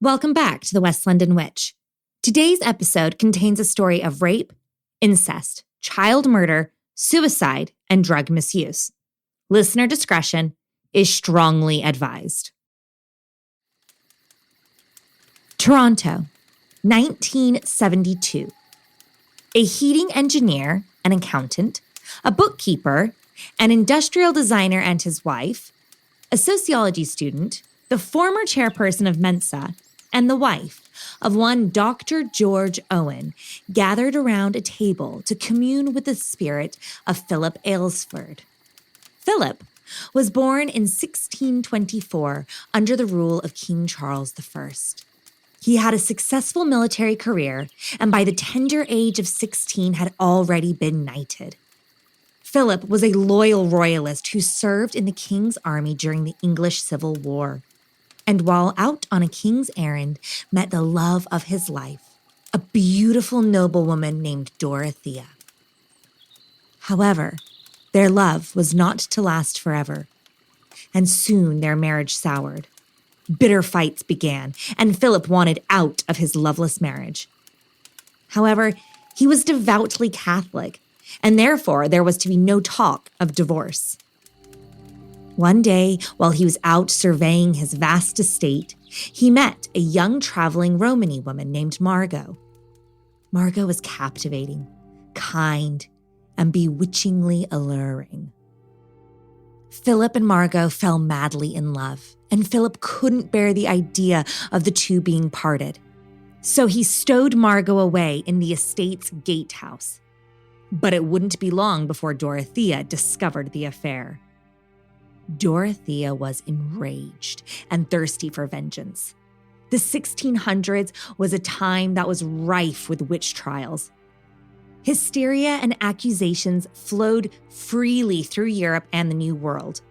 Welcome back to the West London Witch. Today's episode contains a story of rape, incest, child murder, suicide, and drug misuse. Listener discretion is strongly advised. Toronto, 1972. A heating engineer, an accountant, a bookkeeper, an industrial designer and his wife, a sociology student, the former chairperson of Mensa, and the wife of one Dr. George Owen gathered around a table to commune with the spirit of Philip Aylesford. Philip was born in 1624 under the rule of King Charles I. He had a successful military career and by the tender age of 16 had already been knighted. Philip was a loyal royalist who served in the king's army during the English Civil War, and while out on a king's errand, met the love of his life, a beautiful noblewoman named Dorothea. However, their love was not to last forever, and soon their marriage soured. Bitter fights began, and Philip wanted out of his loveless marriage. However, he was devoutly Catholic, and therefore there was to be no talk of divorce. One day, while he was out surveying his vast estate, he met a young traveling Romany woman named Margot. Margot was captivating, kind, and bewitchingly alluring. Philip and Margot fell madly in love, and Philip couldn't bear the idea of the two being parted. So he stowed Margot away in the estate's gatehouse. But it wouldn't be long before Dorothea discovered the affair. Dorothea was enraged and thirsty for vengeance. The 1600s was a time that was rife with witch trials. Hysteria and accusations flowed freely through Europe and the New World.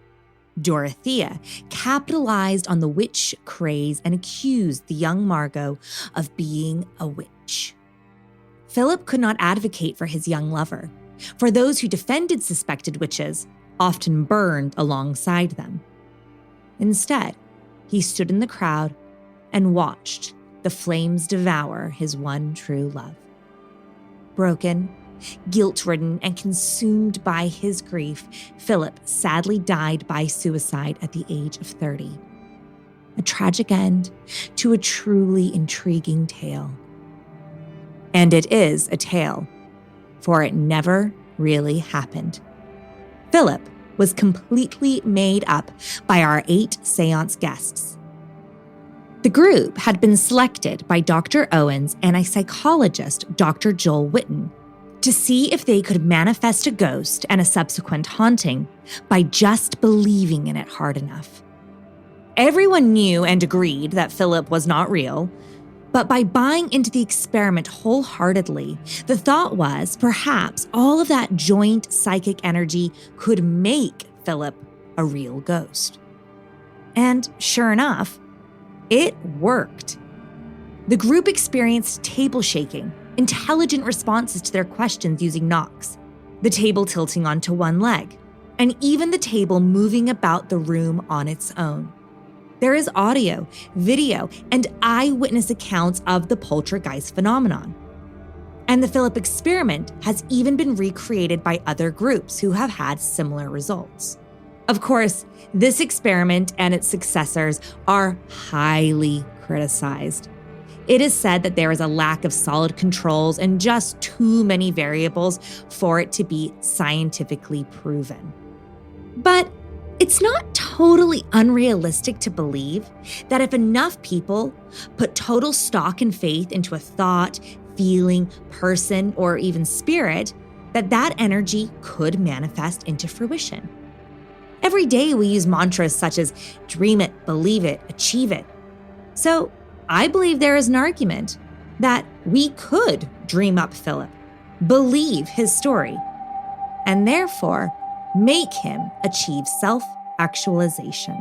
Dorothea capitalized on the witch craze and accused the young Margot of being a witch. Philip could not advocate for his young lover, for those who defended suspected witches often burned alongside them. Instead, he stood in the crowd and watched the flames devour his one true love. Broken, guilt-ridden, and consumed by his grief, Philip sadly died by suicide at the age of 30. A tragic end to a truly intriguing tale. And it is a tale, for it never really happened. Philip was completely made up by our 8 seance guests. The group had been selected by Dr. Owens and a psychologist, Dr. Joel Witten, to see if they could manifest a ghost and a subsequent haunting by just believing in it hard enough. Everyone knew and agreed that Philip was not real, but by buying into the experiment wholeheartedly, the thought was perhaps all of that joint psychic energy could make Philip a real ghost. And sure enough, it worked. The group experienced table shaking, intelligent responses to their questions using knocks, the table tilting onto one leg, and even the table moving about the room on its own. There is audio, video, and eyewitness accounts of the poltergeist phenomenon. And the Philip experiment has even been recreated by other groups who have had similar results. Of course, this experiment and its successors are highly criticized. It is said that there is a lack of solid controls and just too many variables for it to be scientifically proven. But it's not totally unrealistic to believe that if enough people put total stock and faith into a thought, feeling, person, or even spirit, that energy could manifest into fruition. Every day we use mantras such as dream it, believe it, achieve it. So I believe there is an argument that we could dream up Philip, believe his story, and therefore make him achieve self-actualization.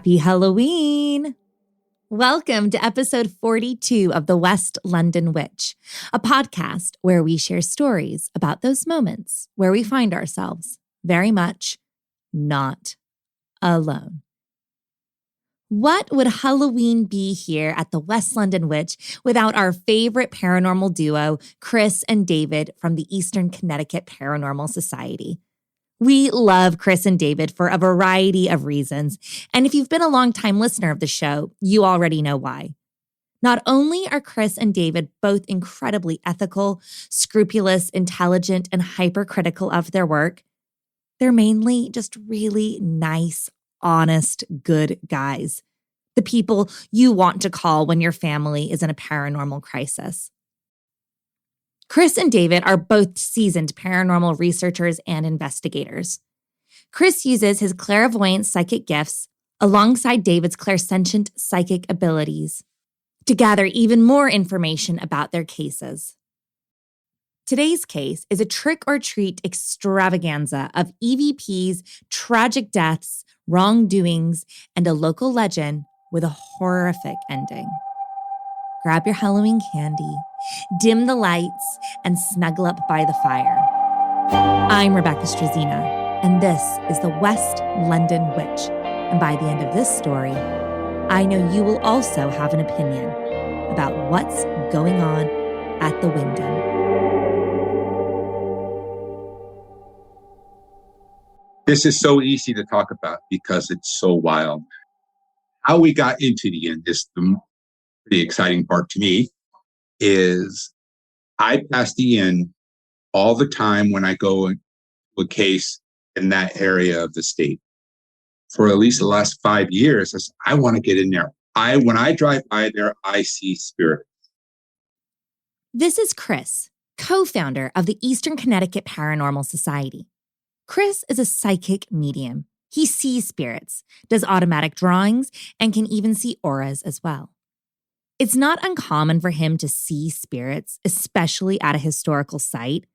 Happy Halloween! Welcome to episode 42 of The West London Witch, a podcast where we share stories about those moments where we find ourselves very much not alone. What would Halloween be here at the West London Witch without our favorite paranormal duo, Chris and David from the Eastern Connecticut Paranormal Society? We love Chris and David for a variety of reasons, and if you've been a longtime listener of the show, you already know why. Not only are Chris and David both incredibly ethical, scrupulous, intelligent, and hypercritical of their work, they're mainly just really nice, honest, good guys. The people you want to call when your family is in a paranormal crisis. Chris and David are both seasoned paranormal researchers and investigators. Chris uses his clairvoyant psychic gifts alongside David's clairsentient psychic abilities to gather even more information about their cases. Today's case is a trick-or-treat extravaganza of EVPs, tragic deaths, wrongdoings, and a local legend with a horrific ending. Grab your Halloween candy, dim the lights, and snuggle up by the fire. I'm Rebecca Strazina, and this is the West London Witch. And by the end of this story, I know you will also have an opinion about what's going on at the Windham. This is so easy to talk about because it's so wild. How we got into the inn is the pretty exciting part to me. Is I pass the inn all the time when I go to a case in that area of the state. For at least the last 5 years, I want to get in there. When I drive by there, I see spirits. This is Chris, co-founder of the Eastern Connecticut Paranormal Society. Chris is a psychic medium. He sees spirits, does automatic drawings, and can even see auras as well. It's not uncommon for him to see spirits, especially at a historical site,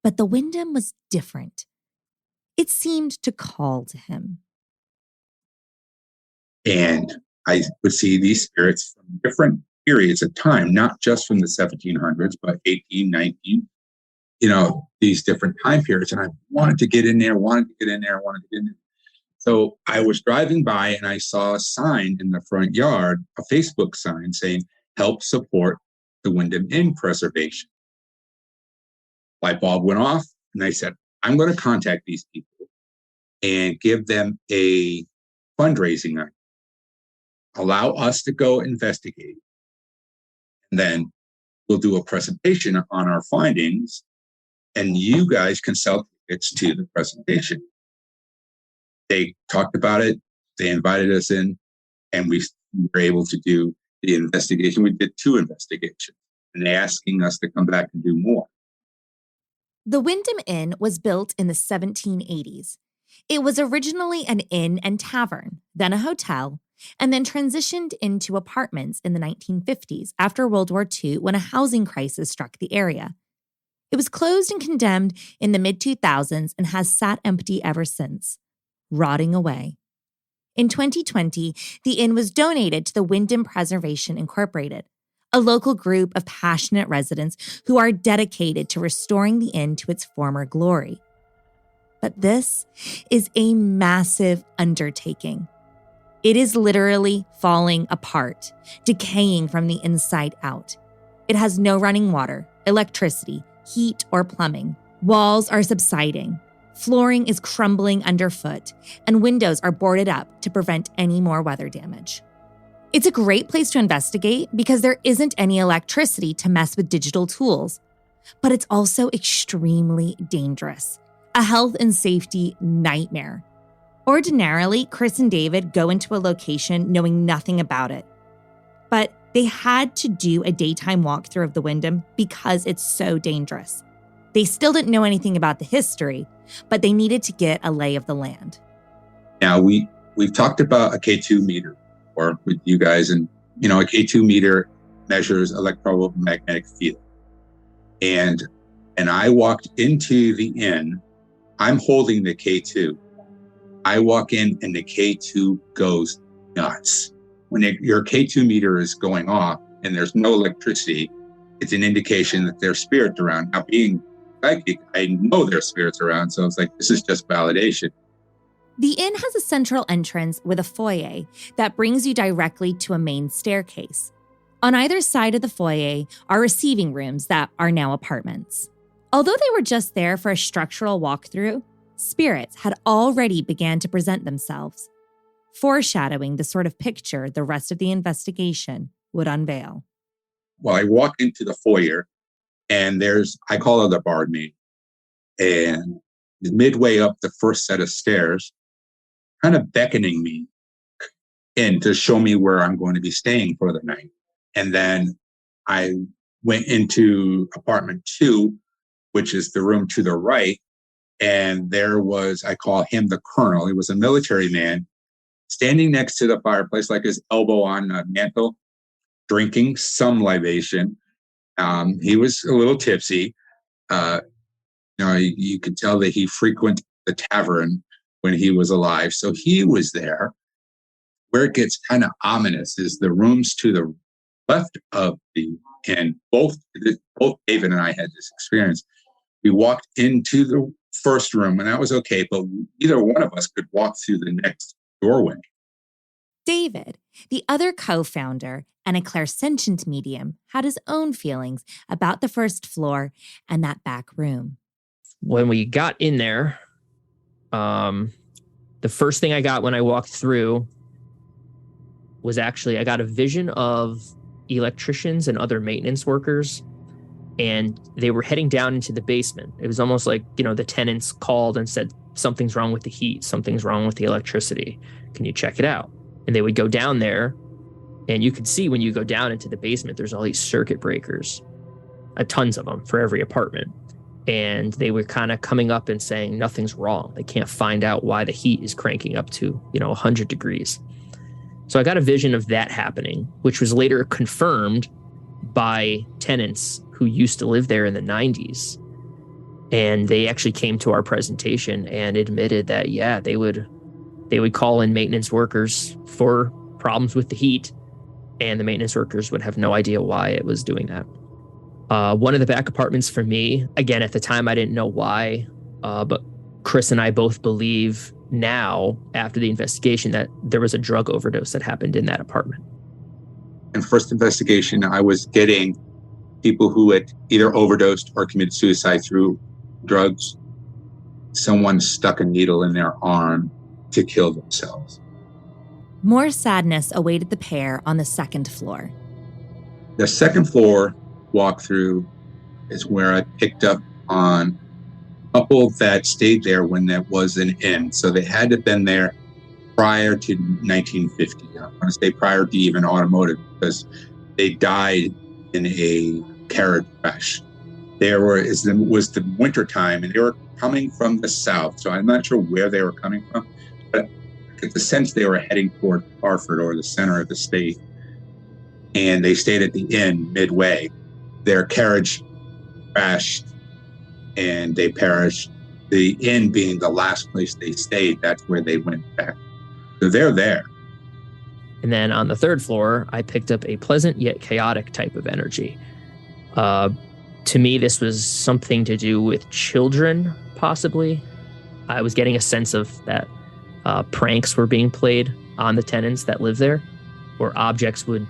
but the Windham was different. It seemed to call to him. And I would see these spirits from different periods of time, not just from the 1700s, but 18, 19, these different time periods. And I wanted to get in there. So I was driving by and I saw a sign in the front yard, a Facebook sign saying, help support the Windham Inn preservation. Light bulb went off and I said, I'm going to contact these people and give them a fundraising night. Allow us to go investigate. And then we'll do a presentation on our findings and you guys can sell tickets to the presentation. They talked about it. They invited us in, and we were able to do the investigation. We did 2 investigations, and they're asking us to come back and do more. The Windham Inn was built in the 1780s. It was originally an inn and tavern, then a hotel, and then transitioned into apartments in the 1950s after World War II when a housing crisis struck the area. It was closed and condemned in the mid-2000s and has sat empty ever since, rotting away. In 2020, the inn was donated to the Windham Preservation Incorporated, a local group of passionate residents who are dedicated to restoring the inn to its former glory. But this is a massive undertaking. It is literally falling apart, decaying from the inside out. It has no running water, electricity, heat, or plumbing. Walls are subsiding. Flooring is crumbling underfoot, and windows are boarded up to prevent any more weather damage. It's a great place to investigate because there isn't any electricity to mess with digital tools, but it's also extremely dangerous, a health and safety nightmare. Ordinarily, Chris and David go into a location knowing nothing about it, but they had to do a daytime walkthrough of the Windham because it's so dangerous. They still didn't know anything about the history, but they needed to get a lay of the land. Now, we've talked about a K2 meter or with you guys, and a K2 meter measures electromagnetic field. And I walked into the inn. I'm holding the K2. I walk in and the K2 goes nuts. When your K2 meter is going off and there's no electricity, it's an indication that there's spirits around. Now, being psychic, I know there's spirits around, so it's like, this is just validation. The inn has a central entrance with a foyer that brings you directly to a main staircase. On either side of the foyer are receiving rooms that are now apartments. Although they were just there for a structural walkthrough, spirits had already began to present themselves, foreshadowing the sort of picture the rest of the investigation would unveil. Well, I walk into the foyer and I call her the barmaid, and midway up the first set of stairs, kind of beckoning me in to show me where I'm going to be staying for the night. And then I went into apartment 2, which is the room to the right. And there was, I call him the colonel. He was a military man standing next to the fireplace, like his elbow on a mantle, drinking some libation. He was a little tipsy. You could tell that he frequented the tavern when he was alive. So he was there. Where it gets kind of ominous is the rooms to the left of the inn. Both David and I had this experience. We walked into the first room and that was okay, but either one of us could walk through the next doorway. David, the other co-founder and a clairsentient medium, had his own feelings about the first floor and that back room. When we got in there, the first thing I got when I walked through was I got a vision of electricians and other maintenance workers, and they were heading down into the basement. It was almost like, the tenants called and said, something's wrong with the heat, something's wrong with the electricity. Can you check it out? And they would go down there, and you could see when you go down into the basement, there's all these circuit breakers, tons of them for every apartment. And they were kind of coming up and saying nothing's wrong. They can't find out why the heat is cranking up to, 100 degrees. So I got a vision of that happening, which was later confirmed by tenants who used to live there in the 90s. And they actually came to our presentation and admitted that, yeah, they would call in maintenance workers for problems with the heat, and the maintenance workers would have no idea why it was doing that. One of the back apartments for me, again, at the time, I didn't know why, but Chris and I both believe now, after the investigation, that there was a drug overdose that happened in that apartment. In first investigation, I was getting people who had either overdosed or committed suicide through drugs. Someone stuck a needle in their arm to kill themselves. More sadness awaited the pair on the second floor. The second floor walkthrough is where I picked up on a couple that stayed there when that was an inn. So they had to have been there prior to 1950. I want to say prior to even automotive, because they died in a carriage crash. It was the winter time, and they were coming from the south. So I'm not sure where they were coming from, but I get the sense they were heading toward Hartford or the center of the state. And they stayed at the inn midway. Their carriage crashed and they perished. The inn being the last place they stayed, that's where they went back. So they're there. And then on the third floor, I picked up a pleasant yet chaotic type of energy. To me, this was something to do with children, possibly. I was getting a sense of that pranks were being played on the tenants that live there, or objects would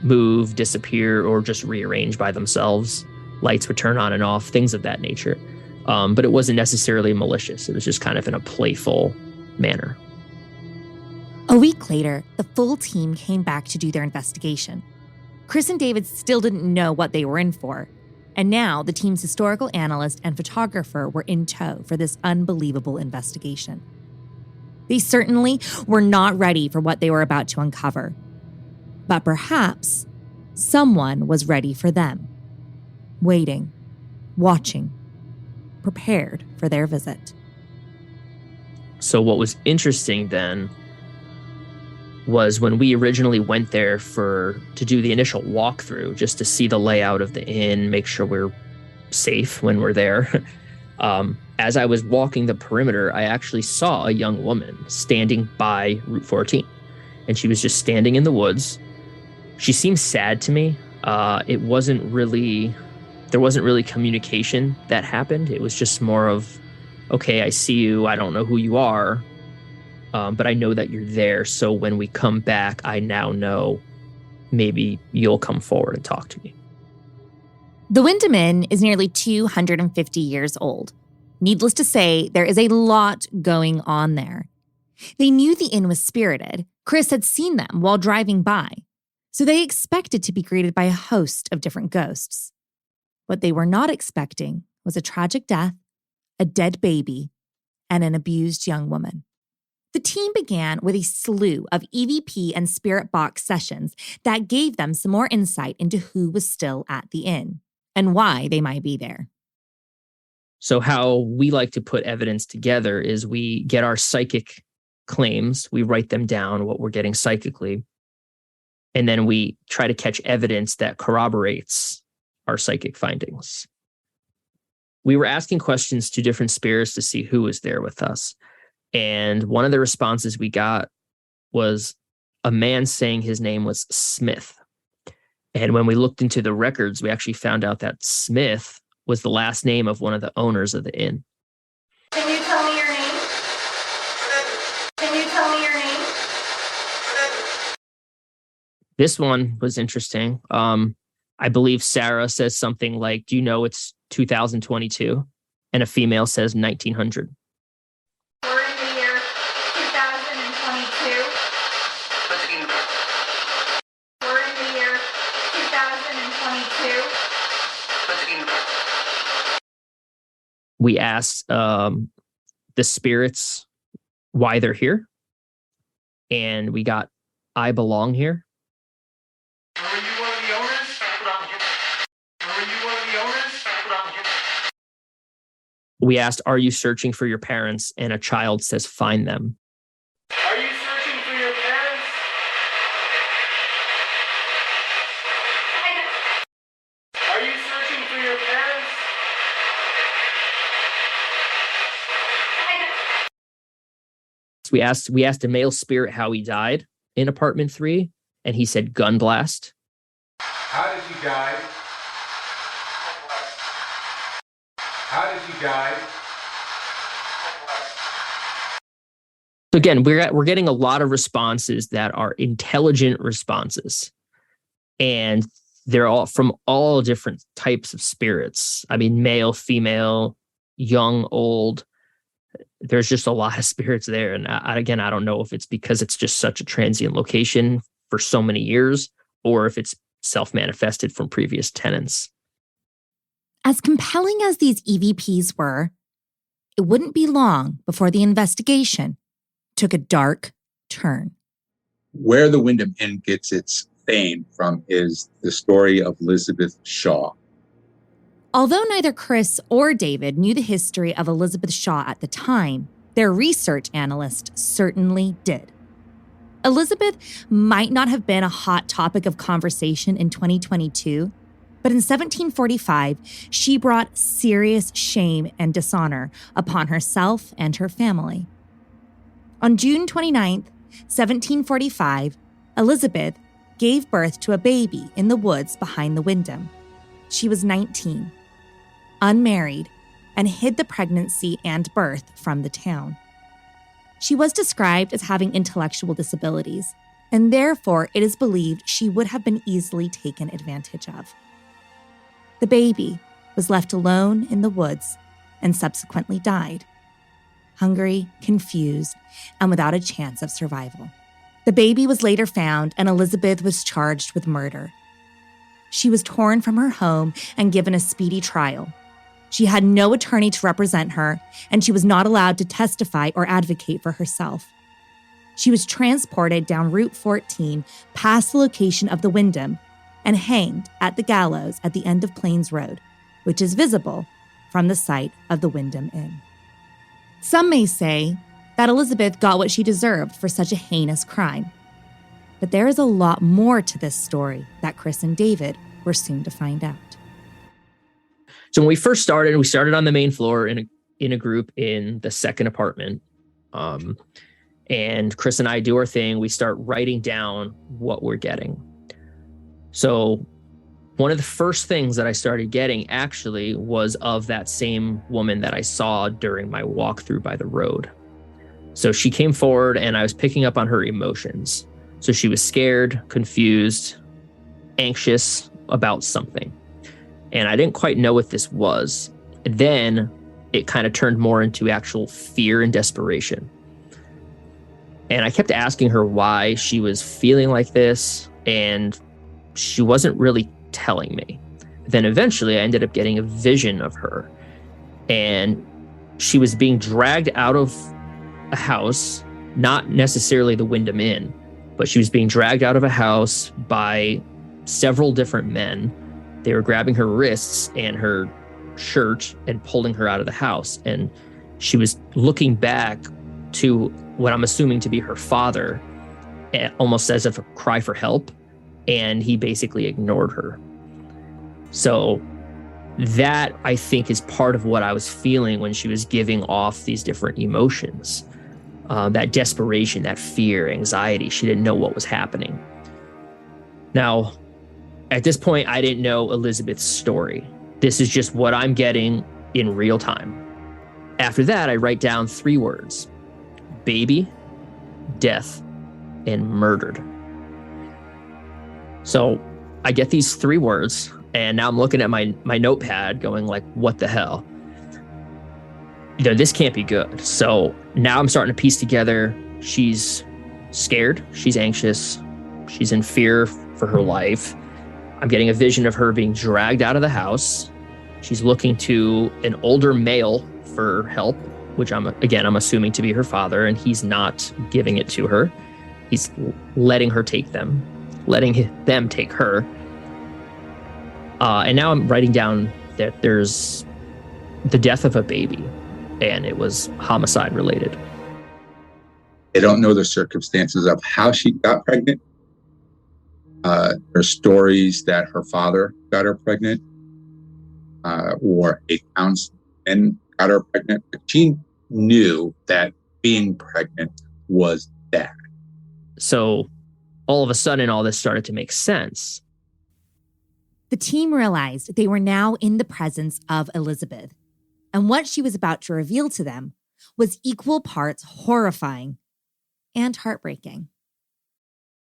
move, disappear, or just rearrange by themselves. Lights would turn on and off, things of that nature. But it wasn't necessarily malicious. It was just kind of in a playful manner. A week later, the full team came back to do their investigation. Chris and David still didn't know what they were in for. And now the team's historical analyst and photographer were in tow for this unbelievable investigation. They certainly were not ready for what they were about to uncover. But perhaps someone was ready for them, waiting, watching, prepared for their visit. So what was interesting then was when we originally went there to do the initial walkthrough, just to see the layout of the inn, make sure we're safe when we're there. As I was walking the perimeter, I actually saw a young woman standing by Route 14, and she was just standing in the woods. She seemed sad to me. There wasn't really communication that happened. It was just more of, okay, I see you. I don't know who you are, but I know that you're there. So when we come back, I now know maybe you'll come forward and talk to me. The Windham Inn is nearly 250 years old. Needless to say, there is a lot going on there. They knew the inn was spirited. Chris had seen them while driving by, so they expected to be greeted by a host of different ghosts. What they were not expecting was a tragic death, a dead baby, and an abused young woman. The team began with a slew of EVP and spirit box sessions that gave them some more insight into who was still at the inn and why they might be there. So how we like to put evidence together is we get our psychic claims, we write them down, what we're getting psychically, and then we try to catch evidence that corroborates our psychic findings. We were asking questions to different spirits to see who was there with us. And one of the responses we got was a man saying his name was Smith. And when we looked into the records, we actually found out that Smith was the last name of one of the owners of the inn. Can you tell me your name? Can you tell me your name? This one was interesting. I believe Sarah says something like, do you know it's 2022? And a female says 1900. We're in the year 2022. We're in the year 2022. We asked the spirits why they're here. And we got, I belong here. Were you one of the owners? Were you one of the owners? We asked, are you searching for your parents? And a child says, find them. Are you searching for your parents? Are you searching for your parents? We asked a male spirit how he died in apartment 3, and he said gun blast. How did you die? How did you die? So again, we're getting a lot of responses that are intelligent responses, and they're all from all different types of spirits. I mean, male, female, young, old. There's just a lot of spirits there. And I don't know if it's because it's just such a transient location for so many years, or if it's self-manifested from previous tenants. As compelling as these EVPs were, it wouldn't be long before the investigation took a dark turn. Where the Windham Inn gets its fame from is the story of Elizabeth Shaw. Although neither Chris or David knew the history of Elizabeth Shaw at the time, their research analyst certainly did. Elizabeth might not have been a hot topic of conversation in 2022, but in 1745, she brought serious shame and dishonor upon herself and her family. On June 29th, 1745, Elizabeth gave birth to a baby in the woods behind the Windham. She was 19, unmarried, and hid the pregnancy and birth from the town. She was described as having intellectual disabilities, and therefore it is believed she would have been easily taken advantage of. The baby was left alone in the woods and subsequently died, hungry, confused, and without a chance of survival. The baby was later found, and Elizabeth was charged with murder. She was torn from her home and given a speedy trial. She had no attorney to represent her, and she was not allowed to testify or advocate for herself. She was transported down Route 14 past the location of the Windham and hanged at the gallows at the end of Plains Road, which is visible from the site of the Windham Inn. Some may say that Elizabeth got what she deserved for such a heinous crime. But there is a lot more to this story that Chris and David were soon to find out. So when we first started, we started on the main floor in a group in the second apartment. And Chris and I do our thing. We start writing down what we're getting. So one of the first things that I started getting actually was of that same woman that I saw during my walkthrough by the road. So she came forward and I was picking up on her emotions. So she was scared, confused, anxious about something. And I didn't quite know what this was. And then it kind of turned more into actual fear and desperation. And I kept asking her why she was feeling like this, and she wasn't really telling me. Then eventually I ended up getting a vision of her, and she was being dragged out of a house, not necessarily the Windham Inn, but she was being dragged out of a house by several different men. They were grabbing her wrists and her shirt and pulling her out of the house. And she was looking back to what I'm assuming to be her father, almost as if a cry for help. And he basically ignored her. So that, I think, is part of what I was feeling when she was giving off these different emotions. That desperation, that fear, anxiety. She didn't know what was happening. Now, at this point, I didn't know Elizabeth's story. This is just what I'm getting in real time. After that, I write down 3 words: baby, death, and murdered. So I get these 3 words, and now I'm looking at my notepad going like, what the hell? You know, this can't be good. So now I'm starting to piece together. She's scared. She's anxious. She's in fear for her life. I'm getting a vision of her being dragged out of the house. She's looking to an older male for help, which I'm assuming to be her father, and he's not giving it to her. He's letting them take her. And now I'm writing down that there's the death of a baby, and it was homicide related. They don't know the circumstances of how she got pregnant. There's stories that her father got her pregnant, or a townsman got her pregnant. But she knew that being pregnant was bad. So all of a sudden, all this started to make sense. The team realized they were now in the presence of Elizabeth, and what she was about to reveal to them was equal parts horrifying and heartbreaking.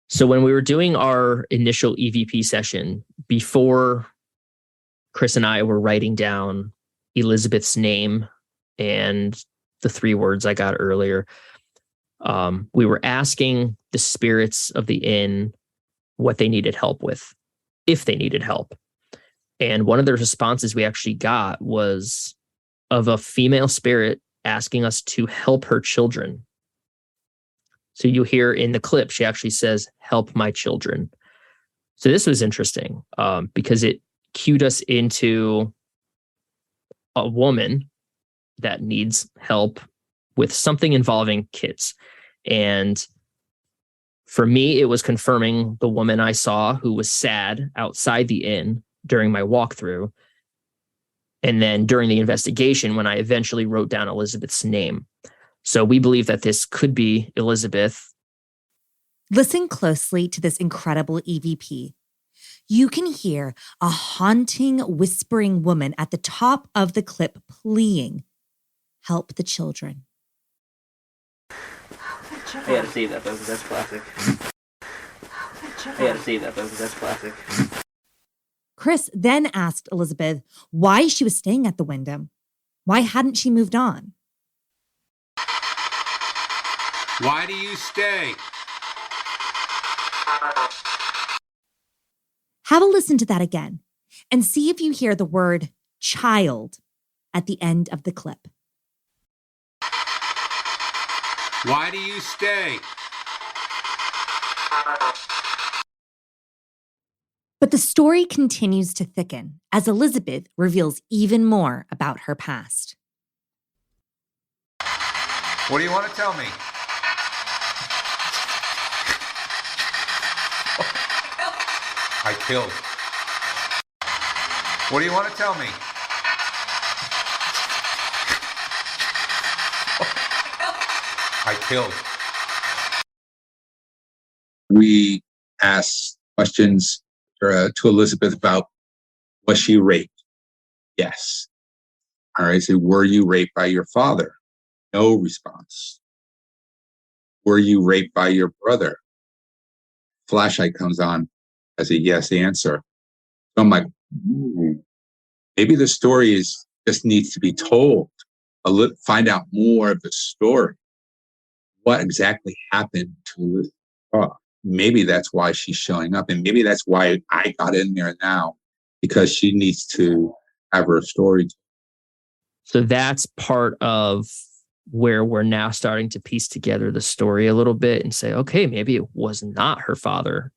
So when we were doing our initial EVP session, before Chris and I were writing down Elizabeth's name and the 3 words I got earlier, we were asking the spirits of the inn what they needed help with, if they needed help. And one of the responses we actually got was of a female spirit asking us to help her children. So you hear in the clip, she actually says, "Help my children." So this was interesting because it cued us into a woman that needs help with something involving kids. And for me, it was confirming the woman I saw who was sad outside the inn during my walkthrough. And then during the investigation, when I eventually wrote down Elizabeth's name. So we believe that this could be Elizabeth. Listen closely to this incredible EVP. You can hear a haunting, whispering woman at the top of the clip pleading, "Help the children." I gotta save that though, because that's classic. Chris then asked Elizabeth why she was staying at the Windham. Why hadn't she moved on? Why do you stay? Have a listen to that again and see if you hear the word child at the end of the clip. Why do you stay? But the story continues to thicken as Elizabeth reveals even more about her past. What do you want to tell me? I killed. What do you want to tell me? killed. We asked questions to Elizabeth about, was she raped? Yes. All right. So were you raped by your father? No response. Were you raped by your brother? Flashlight comes on as a yes answer. So I'm like, maybe the story just needs to be told. Find out more of the story. What exactly happened to Elizabeth Shaw? Maybe that's why she's showing up. And maybe that's why I got in there now, because she needs to have her story. So that's part of where we're now starting to piece together the story a little bit and say, okay, maybe it was not her father.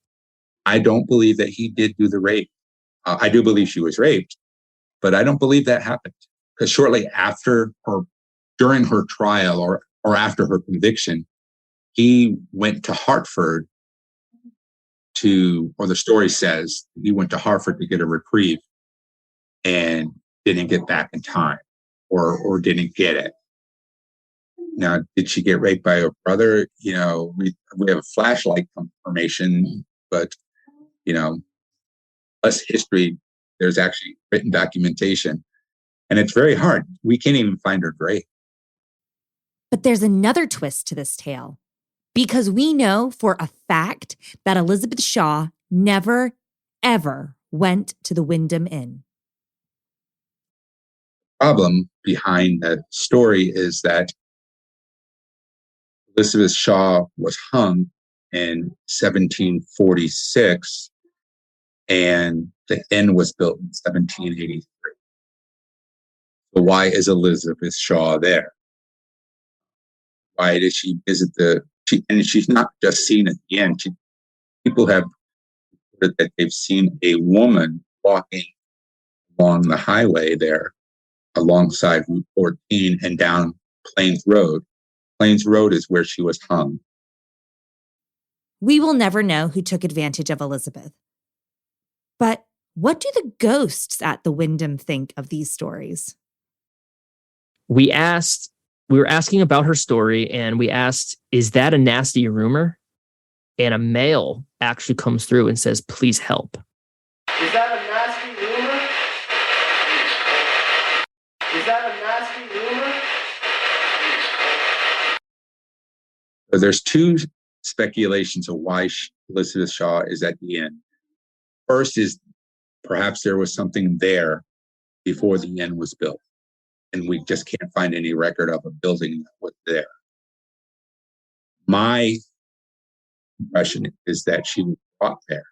I don't believe that he did do the rape. I do believe she was raped, but I don't believe that happened. Because shortly after or during her trial or after her conviction, he went to Hartford or the story says he went to Hartford to get a reprieve and didn't get back in time or didn't get it. Now, did she get raped by her brother? We have a flashlight confirmation, but, us history, there's actually written documentation. And it's very hard. We can't even find her grave. But there's another twist to this tale, because we know for a fact that Elizabeth Shaw never, ever went to the Windham Inn. Problem behind that story is that Elizabeth Shaw was hung in 1746 and the inn was built in 1783. So why is Elizabeth Shaw there? Why did she visit and she's not just seen at the inn. People have reported that they've seen a woman walking along the highway there alongside Route 14 and down Plains Road. Plains Road is where she was hung. We will never know who took advantage of Elizabeth. But what do the ghosts at the Windham think of these stories? We were asking about her story, and we asked, is that a nasty rumor? And a male actually comes through and says, please help. Is that a nasty rumor? Is that a nasty rumor? So there's two speculations of why Elizabeth Shaw is at the inn. First is perhaps there was something there before the inn was built, and we just can't find any record of a building that was there. My impression is that she was brought there.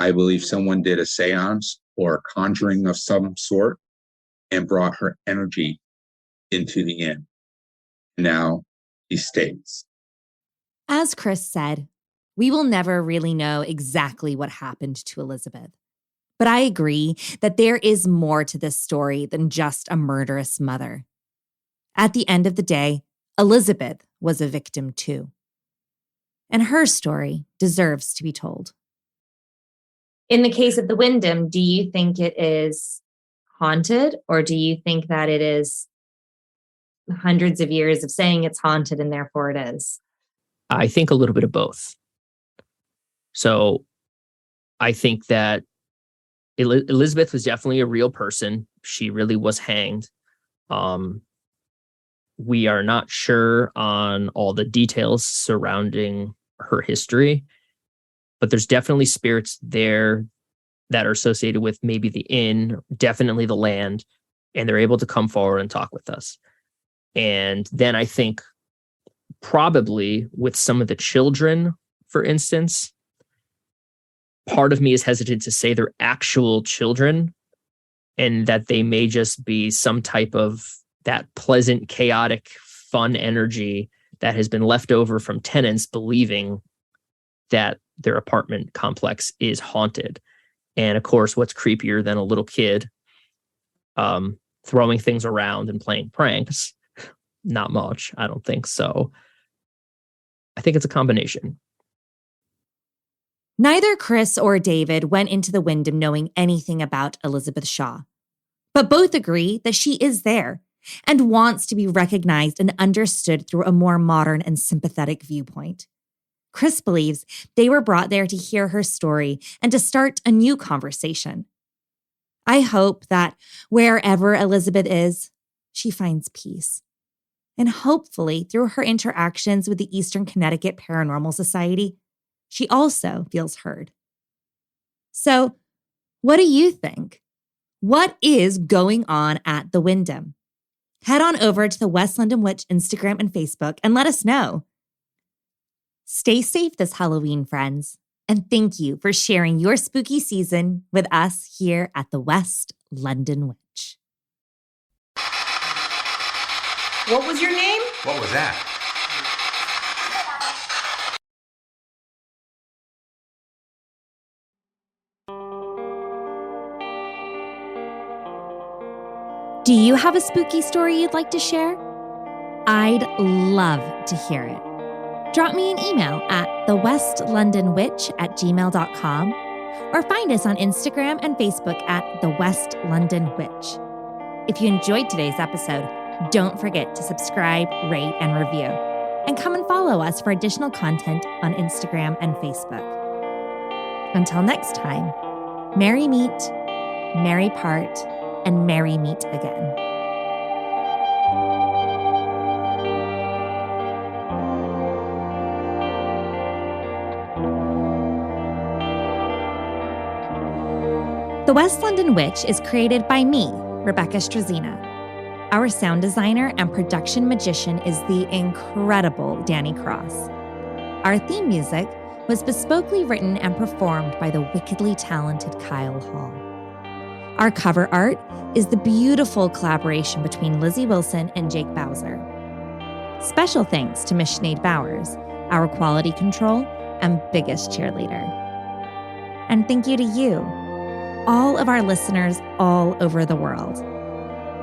I believe someone did a seance or a conjuring of some sort and brought her energy into the inn. Now she stays. As Chris said, we will never really know exactly what happened to Elizabeth. But I agree that there is more to this story than just a murderous mother. At the end of the day, Elizabeth was a victim too. And her story deserves to be told. In the case of the Windham, do you think it is haunted, or do you think that it is hundreds of years of saying it's haunted and therefore it is? I think a little bit of both. So I think that Elizabeth was definitely a real person. She really was hanged. We are not sure on all the details surrounding her history, but there's definitely spirits there that are associated with maybe the inn, definitely the land, and they're able to come forward and talk with us. And then I think probably with some of the children, for instance, part of me is hesitant to say they're actual children and that they may just be some type of that pleasant, chaotic, fun energy that has been left over from tenants believing that their apartment complex is haunted. And of course, what's creepier than a little kid throwing things around and playing pranks? Not much. I don't think so. I think it's a combination. Neither Chris or David went into the Windham knowing anything about Elizabeth Shaw, but both agree that she is there and wants to be recognized and understood through a more modern and sympathetic viewpoint. Chris believes they were brought there to hear her story and to start a new conversation. I hope that wherever Elizabeth is, she finds peace. And hopefully, through her interactions with the Eastern Connecticut Paranormal Society, she also feels heard. So, what do you think? What is going on at the Windham? Head on over to the West London Witch Instagram and Facebook and let us know. Stay safe this Halloween, friends, and thank you for sharing your spooky season with us here at the West London Witch. What was your name? What was that? Do you have a spooky story you'd like to share? I'd love to hear it. Drop me an email at thewestlondonwitch@gmail.com or find us on Instagram and Facebook at The West London Witch. If you enjoyed today's episode, don't forget to subscribe, rate, and review. And come and follow us for additional content on Instagram and Facebook. Until next time, merry meet, merry part, and merry meet again. The West London Witch is created by me, Rebecca Strazina. Our sound designer and production magician is the incredible Danny Cross. Our theme music was bespokely written and performed by the wickedly talented Kyle Hall. Our cover art is the beautiful collaboration between Lizzie Wilson and Jake Bowser. Special thanks to Miss Sinead Bowers, our quality control and biggest cheerleader. And thank you to you, all of our listeners all over the world.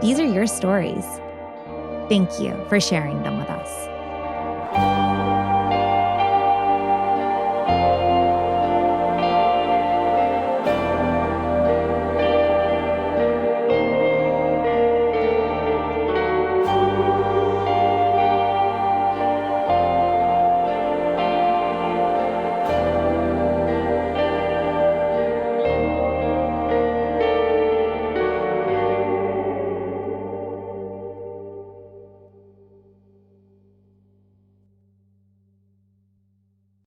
These are your stories. Thank you for sharing them with us.